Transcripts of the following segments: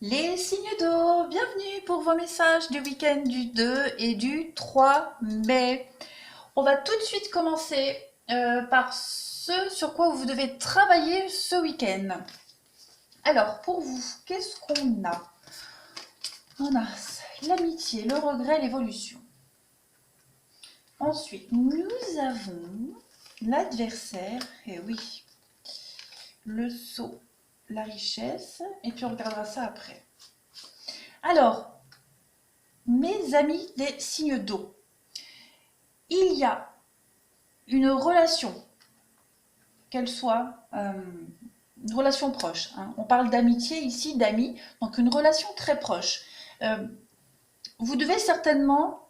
Les signes d'eau, bienvenue pour vos messages du week-end du 2 et du 3 mai. On va tout de suite commencer par ce sur quoi vous devez travailler ce week-end. Alors, pour vous, qu'est-ce qu'on a? On a l'amitié, le regret, l'évolution. Ensuite, nous avons l'adversaire, et oui, le sceau, la richesse, et puis on regardera ça après. Alors, mes amis des signes d'eau, il y a une relation, qu'elle soit une relation proche, hein. On parle d'amitié ici, d'amis, donc une relation très proche. Euh, vous devez certainement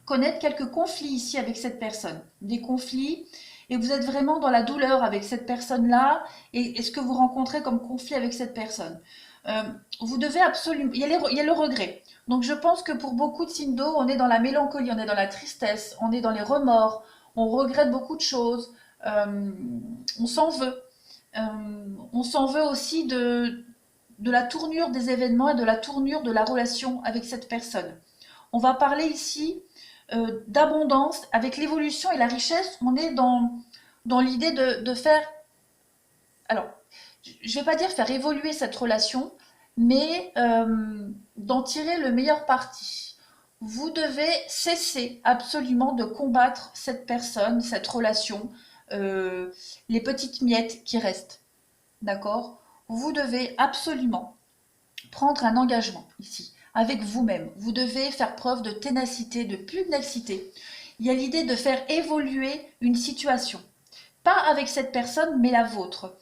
connaître quelques conflits ici avec cette personne, des conflits, et vous êtes vraiment dans la douleur avec cette personne-là, et ce que vous rencontrez comme conflit avec cette personne. Euh, vous devez absolument... il y a le regret. Donc je pense que pour beaucoup de signes d'eau, on est dans la mélancolie, on est dans la tristesse, on est dans les remords, on regrette beaucoup de choses, euh, on s'en veut. Euh, on s'en veut aussi de la tournure des événements et de la tournure de la relation avec cette personne. On va parler ici d'abondance. Avec l'évolution et la richesse, on est dans l'idée de faire... Alors, je ne vais pas dire faire évoluer cette relation, mais d'en tirer le meilleur parti. Vous devez cesser absolument de combattre cette personne, cette relation, les petites miettes qui restent. D'accord? Vous devez absolument prendre un engagement ici, avec vous-même. Vous devez faire preuve de ténacité, de pugnacité. Il y a l'idée de faire évoluer une situation. Pas avec cette personne, mais la vôtre.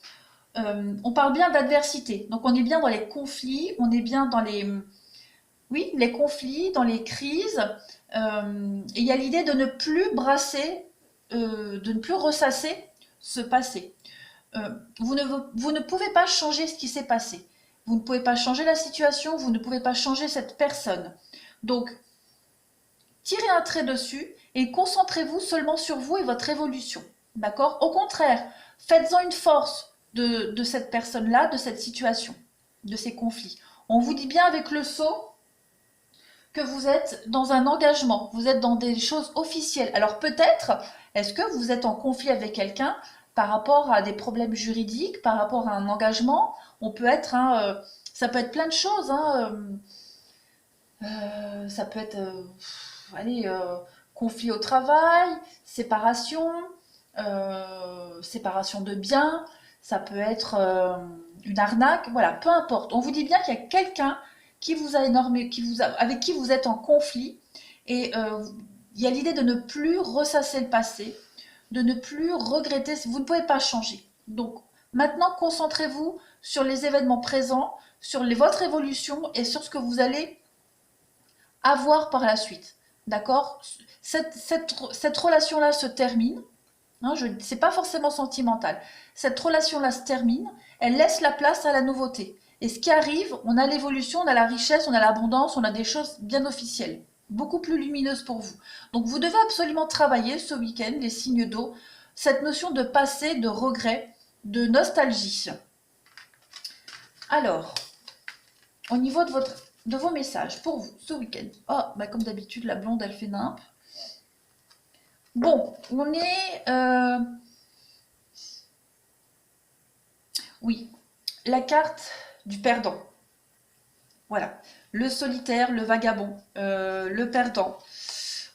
On parle bien d'adversité. Donc on est bien dans les conflits, on est bien dans les... Oui, les conflits, dans les crises. Et il y a l'idée de ne plus brasser, de ne plus ressasser ce passé. Vous ne pouvez pas changer ce qui s'est passé. Vous ne pouvez pas changer la situation, vous ne pouvez pas changer cette personne. Donc, tirez un trait dessus et concentrez-vous seulement sur vous et votre évolution. D'accord? Au contraire, faites-en une force de cette personne-là, de cette situation, de ces conflits. On vous dit bien avec le sceau que vous êtes dans un engagement, vous êtes dans des choses officielles. Alors peut-être, est-ce que vous êtes en conflit avec quelqu'un par rapport à des problèmes juridiques, par rapport à un engagement? On peut être, hein, ça peut être plein de choses, hein, ça peut être, allez, conflit au travail, séparation, séparation de biens, ça peut être une arnaque, voilà, peu importe. On vous dit bien qu'il y a quelqu'un qui vous a énorme, avec qui vous êtes en conflit, et il y a l'idée de ne plus ressasser le passé, de ne plus regretter, vous ne pouvez pas changer. Donc maintenant, concentrez-vous sur les événements présents, sur votre évolution et sur ce que vous allez avoir par la suite. D'accord? Cette relation-là se termine. Hein, c'est pas forcément sentimental. Cette relation-là se termine, elle laisse la place à la nouveauté. Et ce qui arrive, on a l'évolution, on a la richesse, on a l'abondance, on a des choses bien officielles, beaucoup plus lumineuses pour vous. Donc vous devez absolument travailler ce week-end, les signes d'eau, cette notion de passé, de regret, de nostalgie. Alors, au niveau de vos messages pour vous ce week-end. Oh, bah comme d'habitude, la blonde, elle fait nimp. Bon, on est... oui, la carte du perdant. Voilà, le solitaire, le vagabond, le perdant.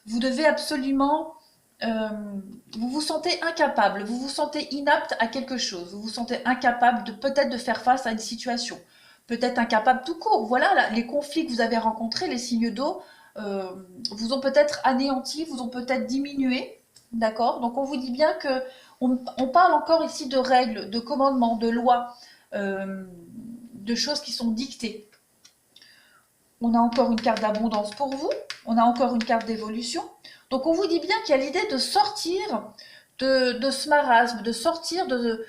Vous devez absolument... vous vous sentez incapable, vous vous sentez inapte à quelque chose, vous vous sentez incapable de peut-être de faire face à une situation, peut-être incapable tout court. Voilà, là, les conflits que vous avez rencontrés, les signes d'eau, vous ont peut-être anéanti, vous ont peut-être diminué, d'accord? Donc on vous dit bien que on parle encore ici de règles, de commandements, de lois, de choses qui sont dictées. On a encore une carte d'abondance pour vous, on a encore une carte d'évolution. Donc on vous dit bien qu'il y a l'idée de sortir de ce marasme, de sortir de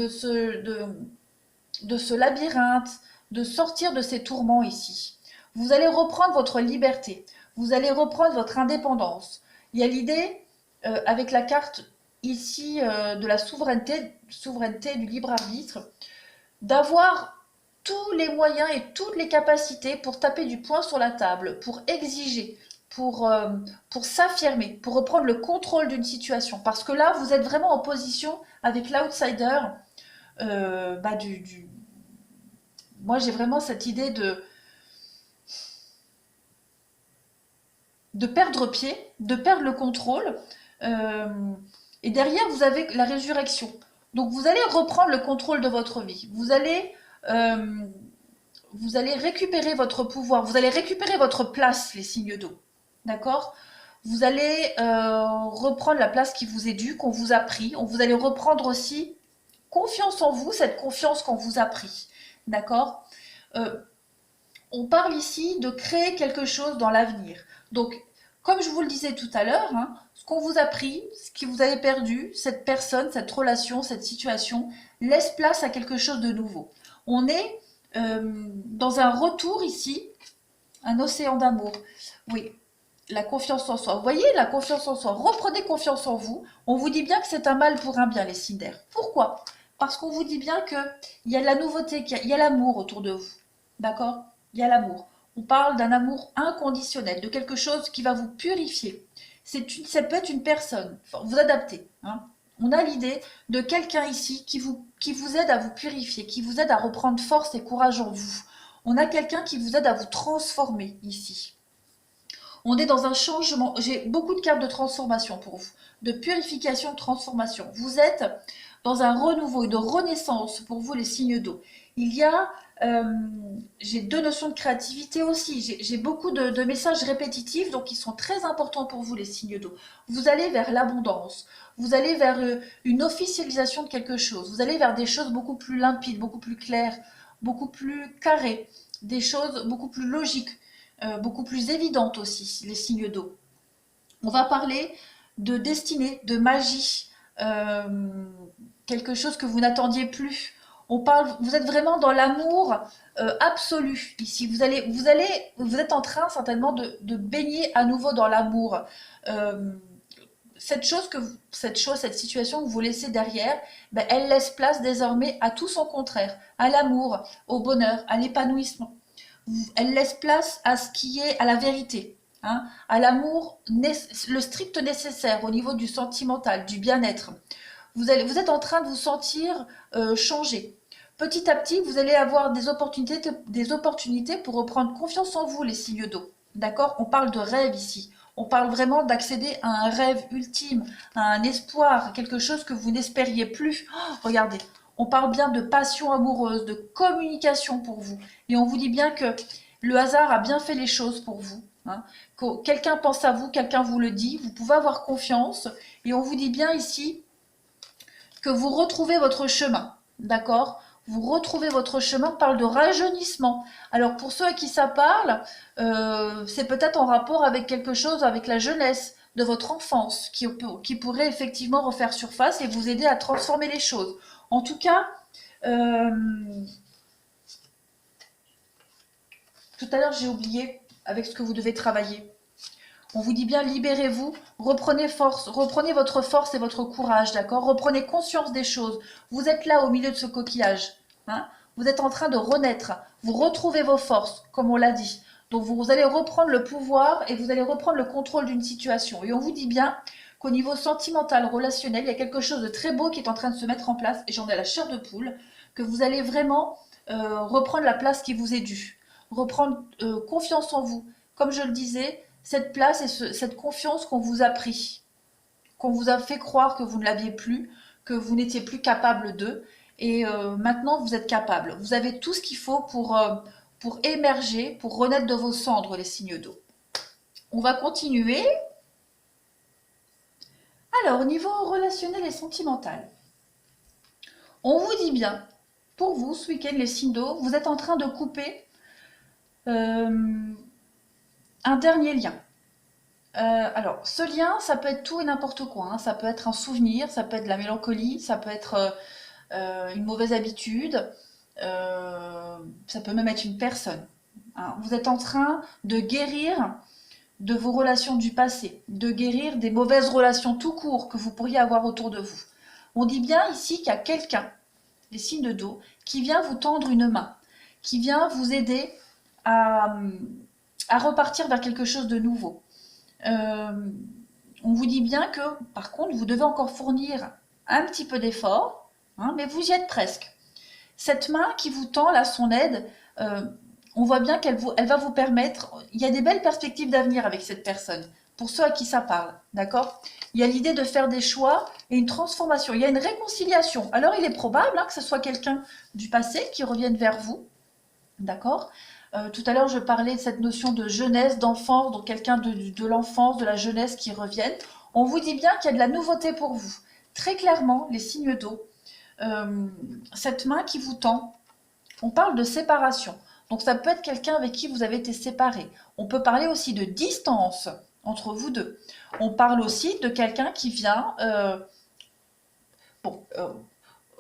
ce labyrinthe, de sortir de ces tourments ici. Vous allez reprendre votre liberté, vous allez reprendre votre indépendance. Il y a l'idée, avec la carte ici de la souveraineté du libre arbitre, d'avoir tous les moyens et toutes les capacités pour taper du poing sur la table, pour exiger, pour s'affirmer, pour reprendre le contrôle d'une situation. Parce que là, vous êtes vraiment en position avec l'outsider. Bah, Moi, j'ai vraiment cette idée de perdre pied, de perdre le contrôle. Euh, et derrière, vous avez la résurrection. Donc, vous allez reprendre le contrôle de votre vie. Euh, vous allez récupérer votre pouvoir. Vous allez récupérer votre place, les signes d'eau. D'accord? Vous allez reprendre la place qui vous est due, qu'on vous a pris. Vous allez reprendre aussi confiance en vous, cette confiance qu'on vous a pris. D'accord? euh, On parle ici de créer quelque chose dans l'avenir. Donc, comme je vous le disais tout à l'heure, hein, ce qu'on vous a pris, ce que vous avez perdu, cette personne, cette relation, cette situation, laisse place à quelque chose de nouveau. On est dans un retour ici, un océan d'amour. Oui, la confiance en soi. Vous voyez, la confiance en soi. Reprenez confiance en vous. On vous dit bien que c'est un mal pour un bien, les signes d'air. Pourquoi? Parce qu'on vous dit bien qu'il y a de la nouveauté, qu'il y a l'amour autour de vous. D'accord? Il y a l'amour. On parle d'un amour inconditionnel, de quelque chose qui va vous purifier. Ça peut être une personne, vous adaptez. Hein. On a l'idée de quelqu'un ici qui vous aide à vous purifier, qui vous aide à reprendre force et courage en vous. On a quelqu'un qui vous aide à vous transformer ici. On est dans un changement. J'ai beaucoup de cartes de transformation pour vous, de purification, de transformation. Vous êtes dans un renouveau et de renaissance pour vous, les signes d'eau. Il y a, j'ai deux notions de créativité aussi. J'ai beaucoup de messages répétitifs, donc ils sont très importants pour vous, les signes d'eau. Vous allez vers l'abondance. Vous allez vers une officialisation de quelque chose. Vous allez vers des choses beaucoup plus limpides, beaucoup plus claires, beaucoup plus carrées, des choses beaucoup plus logiques. Beaucoup plus évidentes aussi, les signes d'eau. On va parler de destinée, de magie, quelque chose que vous n'attendiez plus. Vous êtes vraiment dans l'amour absolu ici. Vous êtes en train certainement de baigner à nouveau dans l'amour. Euh, cette situation que vous laissez derrière, ben, elle laisse place désormais à tout son contraire, à l'amour, au bonheur, à l'épanouissement. Elle laisse place à ce qui est à la vérité, hein, à l'amour, le strict nécessaire au niveau du sentimental, du bien-être. Vous êtes en train de vous sentir changer. Petit à petit, vous allez avoir des opportunités pour reprendre confiance en vous, les signes d'eau. D'accord? On parle de rêve ici. On parle vraiment d'accéder à un rêve ultime, à un espoir, quelque chose que vous n'espériez plus. Oh, regardez, on parle bien de passion amoureuse, de communication pour vous. Et on vous dit bien que le hasard a bien fait les choses pour vous. Hein. Quelqu'un pense à vous, quelqu'un vous le dit, vous pouvez avoir confiance. Et on vous dit bien ici que vous retrouvez votre chemin. D'accord? Vous retrouvez votre chemin, on parle de rajeunissement. Alors pour ceux à qui ça parle, c'est peut-être en rapport avec quelque chose, avec la jeunesse de votre enfance, qui pourrait effectivement refaire surface et vous aider à transformer les choses. En tout cas, tout à l'heure j'ai oublié avec ce que vous devez travailler. On vous dit bien libérez-vous, reprenez force, reprenez votre force et votre courage, d'accord? Reprenez conscience des choses. Vous êtes là au milieu de ce coquillage. Hein, vous êtes en train de renaître. Vous retrouvez vos forces, comme on l'a dit. Donc vous allez reprendre le pouvoir et vous allez reprendre le contrôle d'une situation. Et on vous dit bien qu'au niveau sentimental, relationnel, il y a quelque chose de très beau qui est en train de se mettre en place, et j'en ai la chair de poule, que vous allez vraiment reprendre la place qui vous est due. Reprendre confiance en vous. Comme je le disais, cette place et cette confiance qu'on vous a pris, qu'on vous a fait croire que vous ne l'aviez plus, que vous n'étiez plus capable d'eux, et maintenant vous êtes capable. Vous avez tout ce qu'il faut pour émerger, pour renaître de vos cendres, les signes d'eau. On va continuer. Alors, au niveau relationnel et sentimental, on vous dit bien, pour vous, ce week-end, les signes d'eau, vous êtes en train de couper un dernier lien. Alors, ce lien, ça peut être tout et n'importe quoi. Hein. Ça peut être un souvenir, ça peut être de la mélancolie, ça peut être une mauvaise habitude, ça peut même être une personne. Hein. Vous êtes en train de guérir de vos relations du passé, de guérir des mauvaises relations tout court que vous pourriez avoir autour de vous. On dit bien ici qu'il y a quelqu'un, les signes d'eau, qui vient vous tendre une main, qui vient vous aider à, à repartir vers quelque chose de nouveau. On vous dit bien que, par contre, vous devez encore fournir un petit peu d'effort, hein, mais vous y êtes presque. Cette main qui vous tend là son aide, on voit bien elle va vous permettre, il y a des belles perspectives d'avenir avec cette personne, pour ceux à qui ça parle, d'accord? Il y a l'idée de faire des choix et une transformation, il y a une réconciliation. Alors il est probable que ce soit quelqu'un du passé qui revienne vers vous, d'accord? Tout à l'heure, je parlais de cette notion de jeunesse, d'enfance, donc quelqu'un de l'enfance, de la jeunesse qui reviennent. On vous dit bien qu'il y a de la nouveauté pour vous. Très clairement, les signes d'eau, cette main qui vous tend, on parle de séparation. Donc ça peut être quelqu'un avec qui vous avez été séparé. On peut parler aussi de distance entre vous deux. On parle aussi de quelqu'un qui vient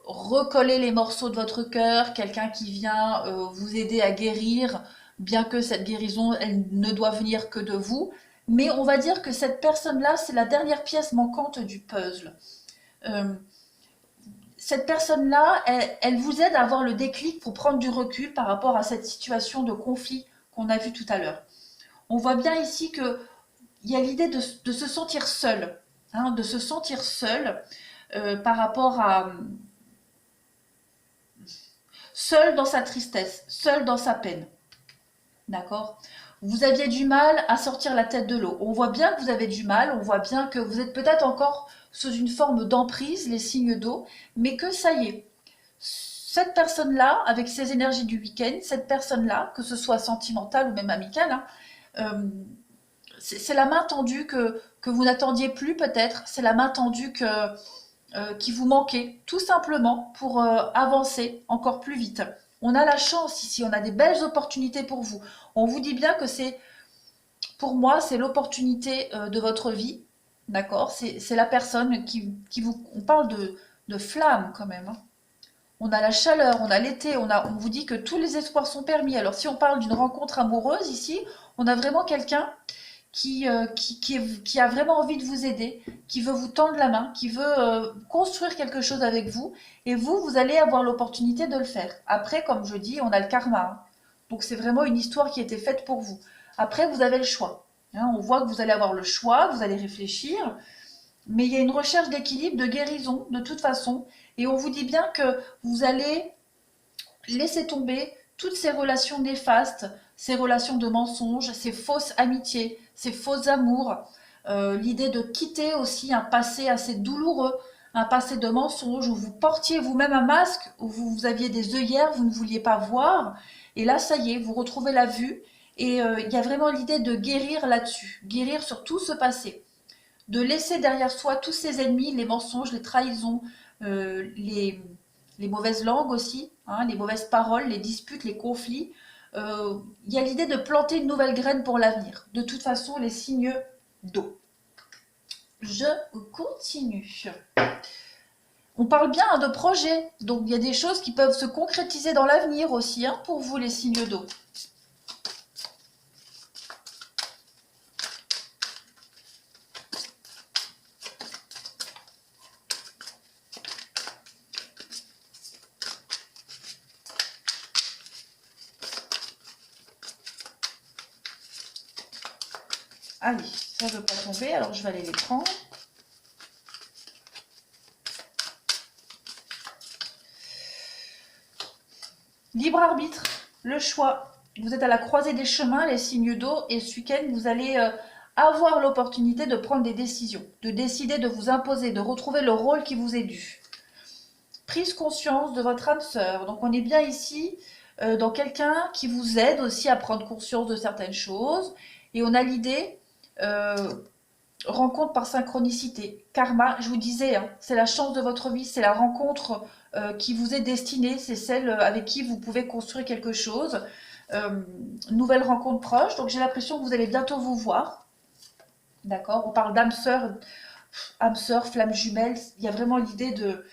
recoller les morceaux de votre cœur, quelqu'un qui vient vous aider à guérir, bien que cette guérison, elle ne doit venir que de vous. Mais on va dire que cette personne-là, c'est la dernière pièce manquante du puzzle. Cette personne-là, elle vous aide à avoir le déclic pour prendre du recul par rapport à cette situation de conflit qu'on a vu tout à l'heure. On voit bien ici qu'il y a l'idée de se sentir seul, hein, de se sentir seul par rapport à... seul dans sa tristesse, seul dans sa peine. D'accord? Vous aviez du mal à sortir la tête de l'eau. On voit bien que vous avez du mal, on voit bien que vous êtes peut-être encore sous une forme d'emprise, les signes d'eau, mais que ça y est, cette personne-là, avec ses énergies du week-end, cette personne-là, que ce soit sentimentale ou même amicale, hein, c'est la main tendue que vous n'attendiez plus peut-être, c'est la main tendue qui vous manquait, tout simplement pour avancer encore plus vite. On a la chance ici, on a des belles opportunités pour vous. On vous dit bien que c'est, pour moi, c'est l'opportunité de votre vie, d'accord? C'est la personne qui vous... On parle de flamme quand même, hein. On a la chaleur, on a l'été, on vous dit que tous les espoirs sont permis. Alors si on parle d'une rencontre amoureuse ici, on a vraiment quelqu'un qui a vraiment envie de vous aider, qui veut vous tendre la main, qui veut construire quelque chose avec vous, et vous allez avoir l'opportunité de le faire. Après, comme je dis, on a le karma, hein. Donc c'est vraiment une histoire qui a été faite pour vous. Après, vous avez le choix, hein. On voit que vous allez avoir le choix, vous allez réfléchir, mais il y a une recherche d'équilibre, de guérison, de toute façon, et on vous dit bien que vous allez laisser tomber toutes ces relations néfastes, ces relations de mensonges, ces fausses amitiés, ces faux amours, l'idée de quitter aussi un passé assez douloureux, un passé de mensonges où vous portiez vous-même un masque, où vous aviez des œillères, vous ne vouliez pas voir, et là ça y est, vous retrouvez la vue, et il y a vraiment l'idée de guérir là-dessus, guérir sur tout ce passé, de laisser derrière soi tous ces ennemis, les mensonges, les trahisons, les mauvaises langues aussi, hein, les mauvaises paroles, les disputes, les conflits. Il y a l'idée de planter une nouvelle graine pour l'avenir. De toute façon, les signes d'eau. Je continue. On parle bien de projets, donc il y a des choses qui peuvent se concrétiser dans l'avenir aussi, hein, pour vous les signes d'eau. Allez, ça ne veut pas tomber, alors je vais aller les prendre. Libre arbitre, le choix. Vous êtes à la croisée des chemins, les signes d'eau, et ce week-end, vous allez avoir l'opportunité de prendre des décisions, de décider de vous imposer, de retrouver le rôle qui vous est dû. Prise conscience de votre âme sœur. Donc on est bien ici dans quelqu'un qui vous aide aussi à prendre conscience de certaines choses. Et on a l'idée... rencontre par synchronicité, karma, je vous disais, hein, c'est la chance de votre vie, c'est la rencontre qui vous est destinée, c'est celle avec qui vous pouvez construire quelque chose. Nouvelle rencontre proche, donc j'ai l'impression que vous allez bientôt vous voir, d'accord? On parle âme sœur, flamme jumelle, il y a vraiment l'idée de...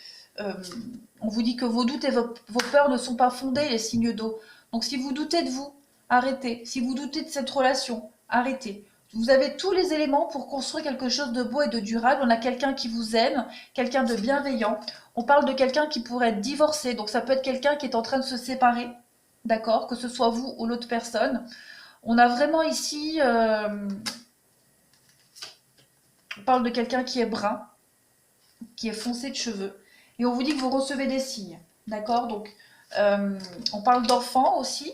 on vous dit que vos doutes et vos peurs ne sont pas fondés, les signes d'eau. Donc si vous doutez de vous, arrêtez. Si vous doutez de cette relation, arrêtez. Vous avez tous les éléments pour construire quelque chose de beau et de durable. On a quelqu'un qui vous aime, quelqu'un de bienveillant. On parle de quelqu'un qui pourrait être divorcé. Donc ça peut être quelqu'un qui est en train de se séparer. d'accord, que ce soit vous ou l'autre personne. On a vraiment ici, on parle de quelqu'un qui est brun, qui est foncé de cheveux, et on vous dit que vous recevez des signes, d'accord. Donc, on parle d'enfants aussi,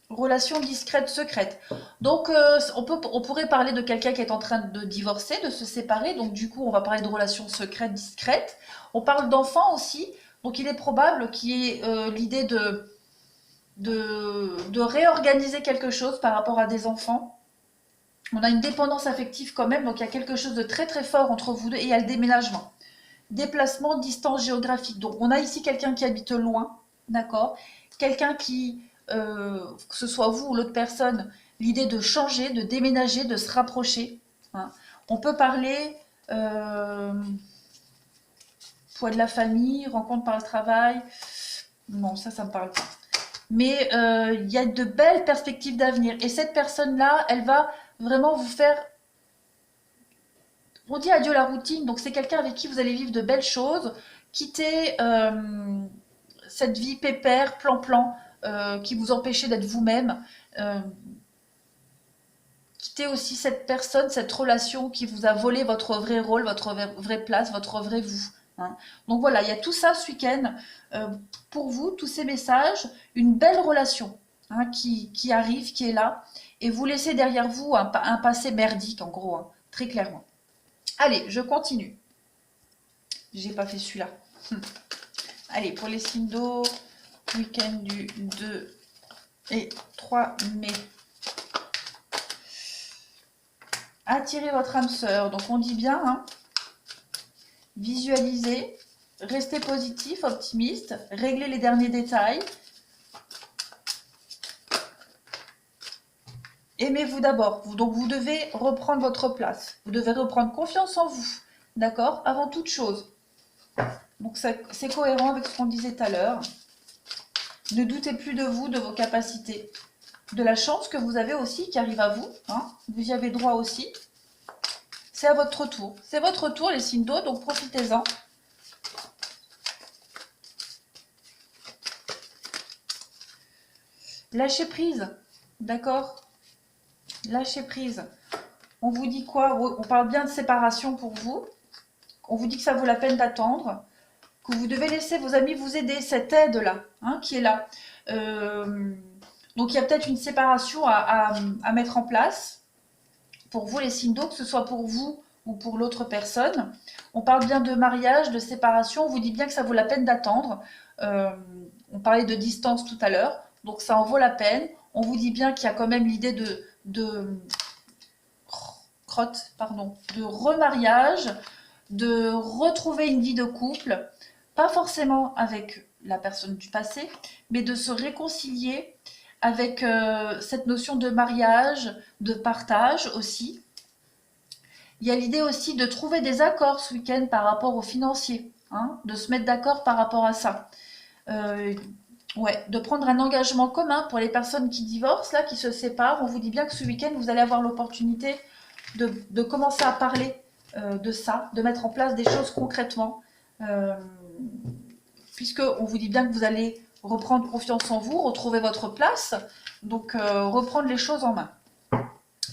relation discrète, secrète. Donc, on pourrait parler de quelqu'un qui est en train de divorcer, de se séparer, donc du coup, on va parler de relation secrète, discrète. On parle d'enfants aussi, donc il est probable qu'il y ait l'idée de réorganiser quelque chose par rapport à des enfants. On a une dépendance affective quand même, donc il y a quelque chose de très très fort entre vous deux et il y a le déménagement. Déplacement, distance géographique. Donc on a ici quelqu'un qui habite loin, d'accord. Quelqu'un qui, que ce soit vous ou l'autre personne, l'idée de changer, de déménager, de se rapprocher. Hein. On peut parler poids de la famille, rencontre par le travail. Non, ça me parle pas. Mais il y a de belles perspectives d'avenir. Et cette personne-là, elle va vraiment vous faire... On dit adieu à la routine, donc c'est quelqu'un avec qui vous allez vivre de belles choses, quitter cette vie pépère, plan-plan, qui vous empêchait d'être vous-même, quitter aussi cette personne, cette relation qui vous a volé votre vrai rôle, votre vraie place, votre vrai vous. Hein. Donc voilà, il y a tout ça ce week-end pour vous, tous ces messages, une belle relation hein, qui arrive, qui est là, et vous laissez derrière vous un passé merdique en gros, hein, très clairement. Allez, je continue. J'ai pas fait celui-là. Allez, pour les signes d'eau, week-end du 2 et 3 mai. Attirez votre âme sœur. Donc on dit bien, hein, visualisez, restez positif, optimiste, réglez les derniers détails. Aimez-vous d'abord. Donc vous devez reprendre votre place. Vous devez reprendre confiance en vous. D'accord? Avant toute chose. Donc c'est cohérent avec ce qu'on disait tout à l'heure. Ne doutez plus de vous, de vos capacités. De la chance que vous avez aussi qui arrive à vous. Hein. Vous y avez droit aussi. C'est à votre tour. C'est votre tour les signes d'eau, donc profitez-en. Lâchez prise. D'accord? Lâchez prise. On vous dit quoi? On parle bien de séparation pour vous. On vous dit que ça vaut la peine d'attendre. Que vous devez laisser vos amis vous aider. Cette aide-là, hein, qui est là. Donc il y a peut-être une séparation à mettre en place. Pour vous les signes d'eau, que ce soit pour vous ou pour l'autre personne. On parle bien de mariage, de séparation. On vous dit bien que ça vaut la peine d'attendre. On parlait de distance tout à l'heure. Donc ça en vaut la peine. On vous dit bien qu'il y a quand même l'idée de remariage, de retrouver une vie de couple, pas forcément avec la personne du passé, mais de se réconcilier avec cette notion de mariage, de partage aussi. Il y a l'idée aussi de trouver des accords ce week-end par rapport aux financiers, hein, de se mettre d'accord par rapport à ça. Ouais, de prendre un engagement commun pour les personnes qui divorcent, là, qui se séparent. On vous dit bien que ce week-end, vous allez avoir l'opportunité de commencer à parler de ça, de mettre en place des choses concrètement, puisque on vous dit bien que vous allez reprendre confiance en vous, retrouver votre place, donc reprendre les choses en main.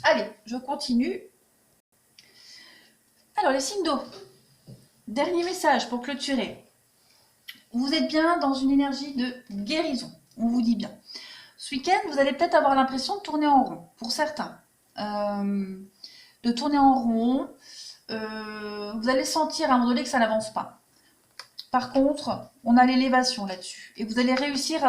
Allez, je continue. Alors, les signes d'eau. Dernier message pour clôturer. Vous êtes bien dans une énergie de guérison, on vous dit bien. Ce week-end, vous allez peut-être avoir l'impression de tourner en rond, pour certains. De tourner en rond, vous allez sentir à un moment donné que ça n'avance pas. Par contre, on a l'élévation là-dessus. Et vous allez réussir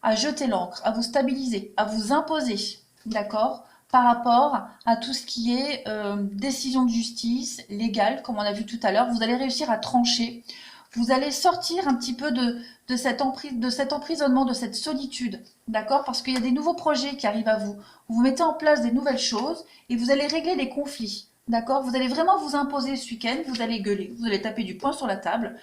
à jeter l'encre, à vous stabiliser, à vous imposer, d'accord, par rapport à tout ce qui est décision de justice, légale, comme on a vu tout à l'heure. Vous allez réussir à trancher. Vous allez sortir un petit peu de cet emprisonnement, de cette solitude, d'accord? Parce qu'il y a des nouveaux projets qui arrivent à vous. Vous mettez en place des nouvelles choses et vous allez régler des conflits, d'accord? Vous allez vraiment vous imposer ce week-end, vous allez gueuler, vous allez taper du poing sur la table,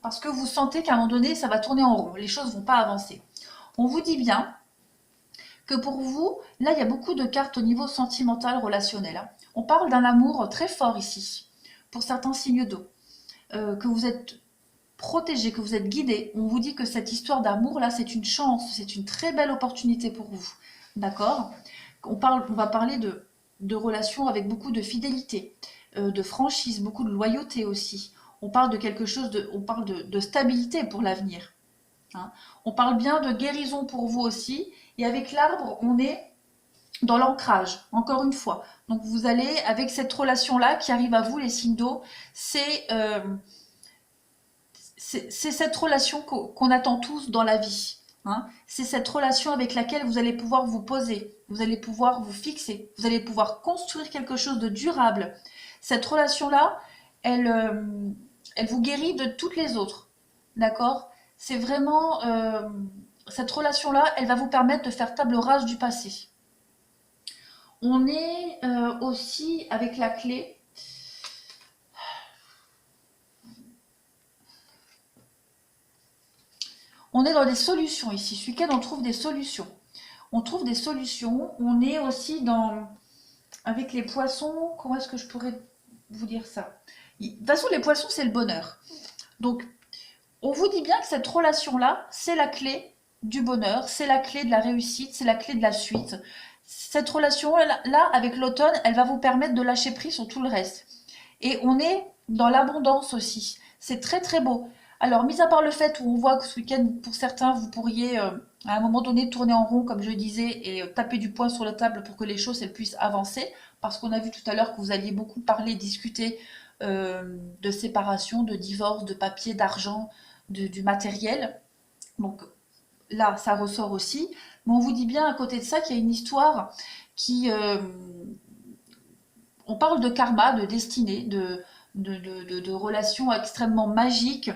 parce que vous sentez qu'à un moment donné, ça va tourner en rond, les choses ne vont pas avancer. On vous dit bien que pour vous, là, il y a beaucoup de cartes au niveau sentimental, relationnel. Hein. On parle d'un amour très fort ici, pour certains signes d'eau. Que vous êtes protégé, que vous êtes guidé. On vous dit que cette histoire d'amour là, c'est une chance, c'est une très belle opportunité pour vous. D'accord? On va parler de relations avec beaucoup de fidélité, de franchise, beaucoup de loyauté aussi. On parle de quelque chose on parle de stabilité pour l'avenir. Hein. On parle bien de guérison pour vous aussi. Et avec l'arbre, on est dans l'ancrage, encore une fois. Donc vous allez, avec cette relation-là qui arrive à vous, les signes d'eau, c'est cette relation qu'on attend tous dans la vie. Hein. C'est cette relation avec laquelle vous allez pouvoir vous poser, vous allez pouvoir vous fixer, vous allez pouvoir construire quelque chose de durable. Cette relation-là, elle vous guérit de toutes les autres. D'accord? C'est vraiment... cette relation-là, elle va vous permettre de faire table rase du passé. On est aussi avec la clé. On est dans des solutions ici. Ce week-end, on trouve des solutions. On trouve des solutions. On est aussi avec les poissons. Comment est-ce que je pourrais vous dire ça? De toute façon, les poissons, c'est le bonheur. Donc, on vous dit bien que cette relation-là, c'est la clé du bonheur, c'est la clé de la réussite, c'est la clé de la suite. Cette relation-là, avec l'automne, elle va vous permettre de lâcher prise sur tout le reste. Et on est dans l'abondance aussi. C'est très très beau. Alors, mis à part le fait où on voit que ce week-end, pour certains, vous pourriez à un moment donné tourner en rond, comme je disais, et taper du poing sur la table pour que les choses elles puissent avancer, parce qu'on a vu tout à l'heure que vous alliez beaucoup parler, discuter de séparation, de divorce, de papier, d'argent, du matériel. Donc là, ça ressort aussi. Mais on vous dit bien à côté de ça qu'il y a une histoire qui... on parle de karma, de destinée, de relations extrêmement magiques.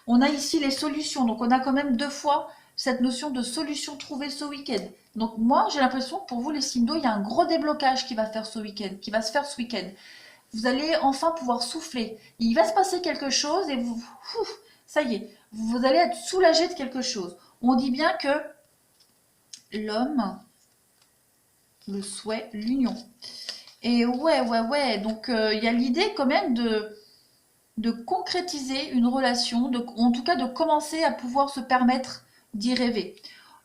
On a ici les solutions. Donc on a quand même 2 fois cette notion de solution trouvée ce week-end. Donc moi, j'ai l'impression que pour vous, les signes d'eau, il y a un gros déblocage qui va se faire ce week-end. Vous allez enfin pouvoir souffler. Il va se passer quelque chose et ça y est, vous allez être soulagé de quelque chose. On dit bien que l'homme, le souhait, l'union. Et ouais. Donc il y a l'idée quand même de concrétiser une relation, en tout cas de commencer à pouvoir se permettre d'y rêver.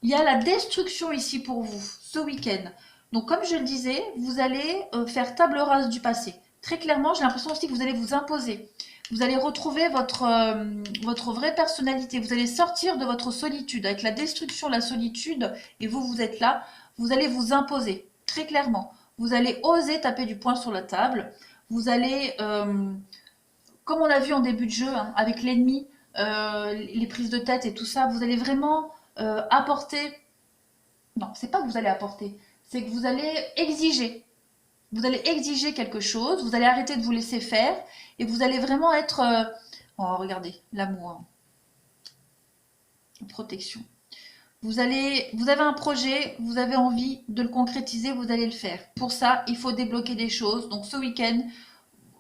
Il y a la destruction ici pour vous, ce week-end. Donc comme je le disais, vous allez faire table rase du passé. Très clairement, j'ai l'impression aussi que vous allez vous imposer. Vous allez retrouver votre vraie personnalité. Vous allez sortir de votre solitude. Avec la destruction, la solitude, et vous êtes là, vous allez vous imposer. Très clairement. Vous allez oser taper du poing sur la table. Vous allez, comme on a vu en début de jeu, hein, avec l'ennemi, les prises de tête et tout ça, vous allez vraiment apporter... Non, c'est pas que vous allez apporter, c'est que vous allez exiger. Vous allez exiger quelque chose, vous allez arrêter de vous laisser faire, et vous allez vraiment être... Oh, regardez, l'amour. Hein. Protection. Vous avez un projet, vous avez envie de le concrétiser, vous allez le faire. Pour ça, il faut débloquer des choses. Donc ce week-end,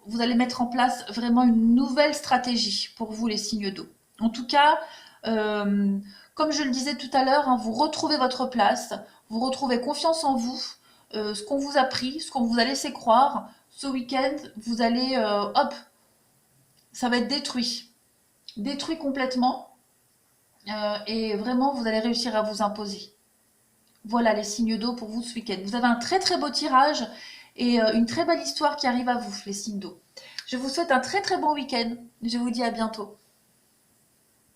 vous allez mettre en place vraiment une nouvelle stratégie pour vous, les signes d'eau. En tout cas, comme je le disais tout à l'heure, hein, vous retrouvez votre place, vous retrouvez confiance en vous, ce qu'on vous a pris, ce qu'on vous a laissé croire. Ce week-end, vous allez, hop, ça va être détruit. Détruit complètement. Et vraiment, vous allez réussir à vous imposer. Voilà les signes d'eau pour vous ce week-end. Vous avez un très très beau tirage et une très belle histoire qui arrive à vous, les signes d'eau. Je vous souhaite un très très bon week-end. Je vous dis à bientôt.